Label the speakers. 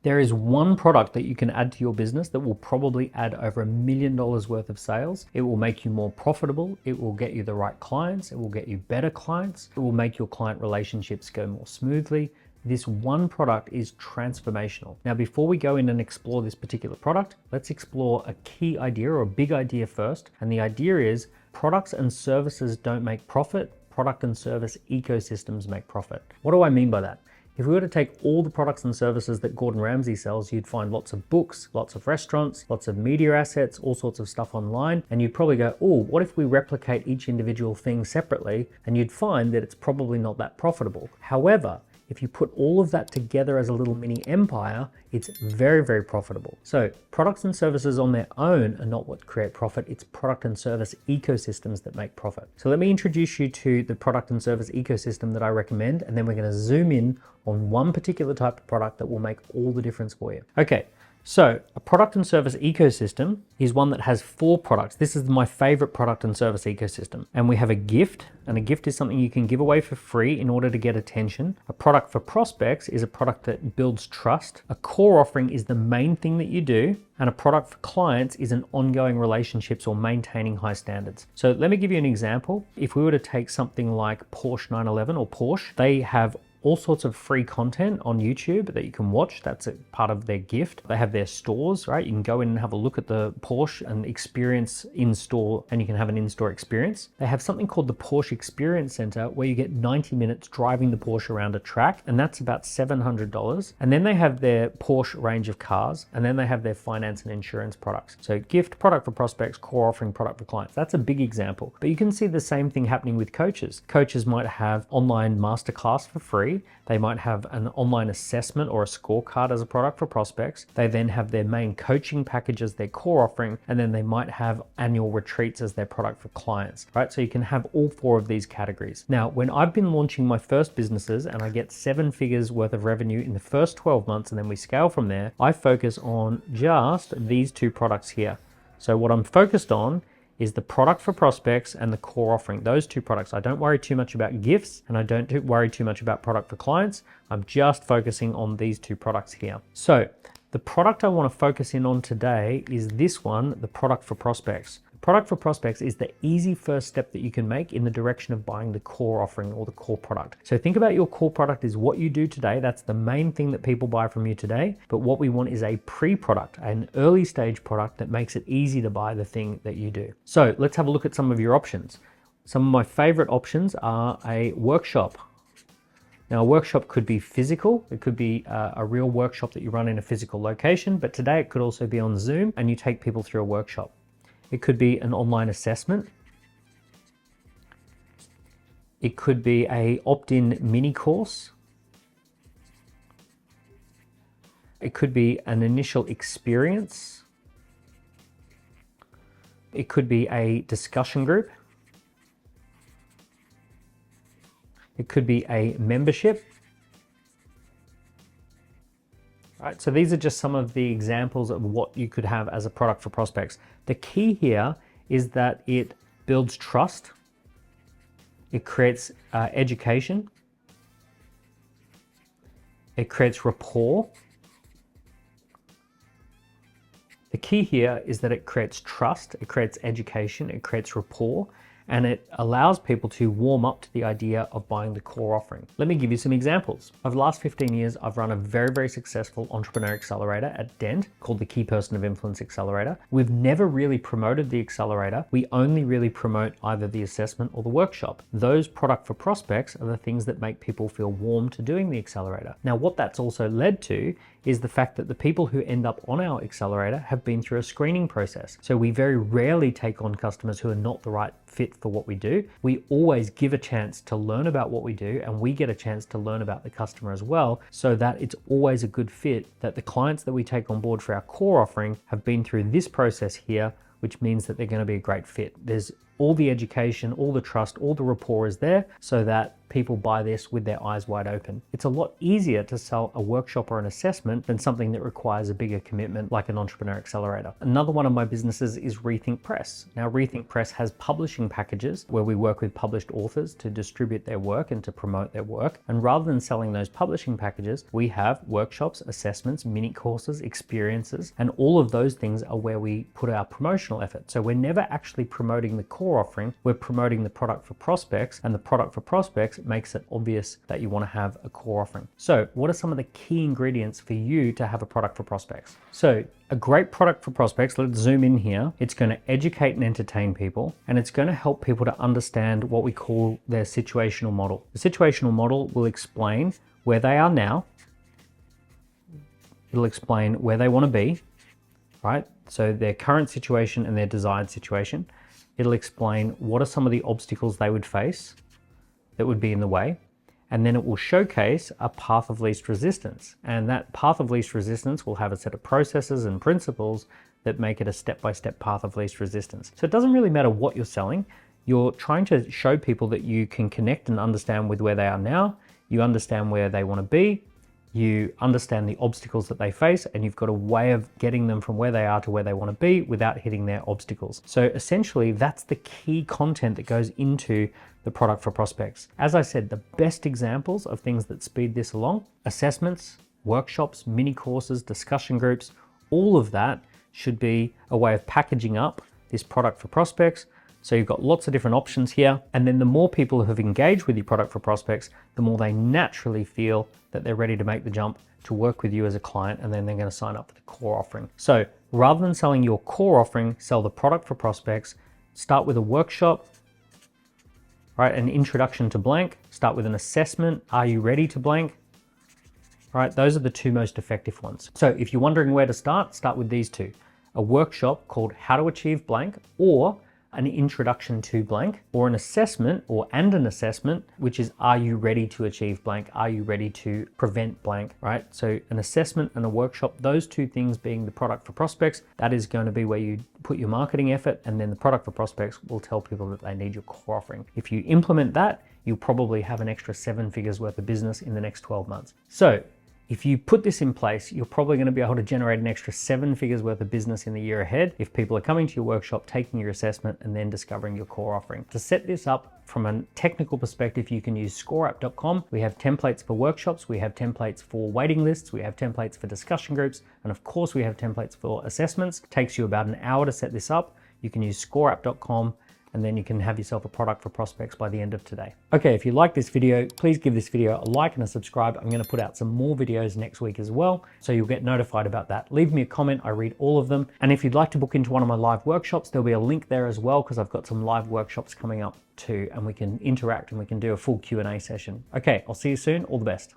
Speaker 1: There is one product that you can add to your business that will probably add over $1 million worth of sales. It will make you more profitable. It will get you the right clients. It will get you better clients. It will make your client relationships go more smoothly. This one product is transformational. Now, before we go in and explore this particular product, let's explore a key idea or a big idea first. And the idea is products and services don't make profit. Product and service ecosystems make profit. What do I mean by that? If we were to take all the products and services that Gordon Ramsay sells, you'd find lots of books, lots of restaurants, lots of media assets, all sorts of stuff online. And you'd probably go, oh, what if we replicate each individual thing separately? And you'd find that it's probably not that profitable. However, if you put all of that together as a little mini empire, it's very, very profitable. So products and services on their own are not what create profit. It's product and service ecosystems that make profit. So let me introduce you to the product and service ecosystem that I recommend, and then we're going to zoom in on one particular type of product that will make all the difference for you. Okay. So a product and service ecosystem is one that has 4 products. This is my favorite product and service ecosystem. And we have a gift, and a gift is something you can give away for free in order to get attention. A product for prospects is a product that builds trust. A core offering is the main thing that you do. And a product for clients is an ongoing relationships or maintaining high standards. So let me give you an example. If we were to take something like Porsche 911 or Porsche, they have all sorts of free content on YouTube that you can watch. That's a part of their gift. They have their stores, right? You can go in and have a look at the Porsche and experience in store, and you can have an in-store experience. They have something called the Porsche Experience Center where you get 90 minutes driving the Porsche around a track, and that's about $700. And then they have their Porsche range of cars, and then they have their finance and insurance products. So gift, product for prospects, core offering, product for clients. That's a big example. But you can see the same thing happening with coaches. Coaches might have online masterclass for free. They might have an online assessment or a scorecard as a product for prospects. They then have their main coaching package as their core offering, and then they might have annual retreats as their product for clients, right? So you can have all 4 of these categories. Now, when I've been launching my first businesses and I get 7 figures worth of revenue in the first 12 months, and then we scale from there, I focus on just these 2 products here. So what I'm focused on is the product for prospects and the core offering. Those 2 products. I don't worry too much about gifts, and I don't worry too much about product for clients. I'm just focusing on these 2 products here. So the product I want to focus in on today is this one, the product for prospects. Product for prospects is the easy first step that you can make in the direction of buying the core offering or the core product. So think about your core product is what you do today. That's the main thing that people buy from you today. But what we want is a pre-product, an early stage product that makes it easy to buy the thing that you do. So let's have a look at some of your options. Some of my favorite options are a workshop. Now, a workshop could be physical. It could be a real workshop that you run in a physical location, but today it could also be on Zoom and you take people through a workshop. It could be an online assessment. It could be a opt-in mini course. It could be an initial experience. It could be a discussion group. It could be a membership. Right, so these are just some of the examples of what you could have as a product for prospects. The key here is that it builds trust, it creates education, it creates rapport. The key here is that it creates trust, it creates education, it creates rapport, and it allows people to warm up to the idea of buying the core offering. Let me give you some examples. Over the last 15 years, I've run a very, very successful entrepreneur accelerator at Dent called the Key Person of Influence Accelerator. We've never really promoted the accelerator. We only really promote either the assessment or the workshop. Those product for prospects are the things that make people feel warm to doing the accelerator. Now, what that's also led to is the fact that the people who end up on our accelerator have been through a screening process. So we very rarely take on customers who are not the right fit for what we do. We always give a chance to learn about what we do, and we get a chance to learn about the customer as well, so that it's always a good fit, that the clients that we take on board for our core offering have been through this process here, which means that they're going to be a great fit. There's all the education, all the trust, all the rapport is there, so that people buy this with their eyes wide open. It's a lot easier to sell a workshop or an assessment than something that requires a bigger commitment like an Entrepreneur Accelerator. Another one of my businesses is Rethink Press. Now, Rethink Press has publishing packages where we work with published authors to distribute their work and to promote their work. And rather than selling those publishing packages, we have workshops, assessments, mini courses, experiences, and all of those things are where we put our promotional effort. So we're never actually promoting the core offering, we're promoting the product for prospects, and the product for prospects makes it obvious that you want to have a core offering. So what are some of the key ingredients for you to have a product for prospects? So a great product for prospects, let's zoom in here. It's going to educate and entertain people, and it's going to help people to understand what we call their situational model. The situational model will explain where they are now. It'll explain where they want to be, right? So their current situation and their desired situation. It'll explain what are some of the obstacles they would face that would be in the way. And then it will showcase a path of least resistance. And that path of least resistance will have a set of processes and principles that make it a step-by-step path of least resistance. So it doesn't really matter what you're selling. You're trying to show people that you can connect and understand with where they are now. You understand where they want to be. You understand the obstacles that they face, and you've got a way of getting them from where they are to where they want to be without hitting their obstacles. So essentially, that's the key content that goes into the product for prospects. As I said, the best examples of things that speed this along: assessments, workshops, mini courses, discussion groups, all of that should be a way of packaging up this product for prospects. So you've got lots of different options here. And then the more people who have engaged with your product for prospects, the more they naturally feel that they're ready to make the jump to work with you as a client, and then they're going to sign up for the core offering. So rather than selling your core offering, sell the product for prospects. Start with a workshop, right? An introduction to blank. Start with an assessment. Are you ready to blank? Right? Those are the two most effective ones. So if you're wondering where to start with these two. A workshop called How to Achieve Blank, or an introduction to blank, or an assessment an assessment, which is, are you ready to achieve blank? Are you ready to prevent blank, right? So an assessment and a workshop, those two things being the product for prospects, that is going to be where you put your marketing effort, and then the product for prospects will tell people that they need your core offering. If you implement that, you'll probably have an extra 7 figures worth of business in the next 12 months. So if you put this in place, you're probably going to be able to generate an extra 7 figures worth of business in the year ahead if people are coming to your workshop, taking your assessment, and then discovering your core offering. To set this up from a technical perspective, you can use ScoreApp.com. We have templates for workshops, we have templates for waiting lists, we have templates for discussion groups, and of course we have templates for assessments. It takes you about an hour to set this up. You can use ScoreApp.com, and then you can have yourself a product for prospects by the end of today. Okay, if you like this video, please give this video a like and a subscribe. I'm going to put out some more videos next week as well, so you'll get notified about that. Leave me a comment, I read all of them. And if you'd like to book into one of my live workshops, there'll be a link there as well, because I've got some live workshops coming up too, and we can interact and we can do a full Q&A session. Okay, I'll see you soon. All the best.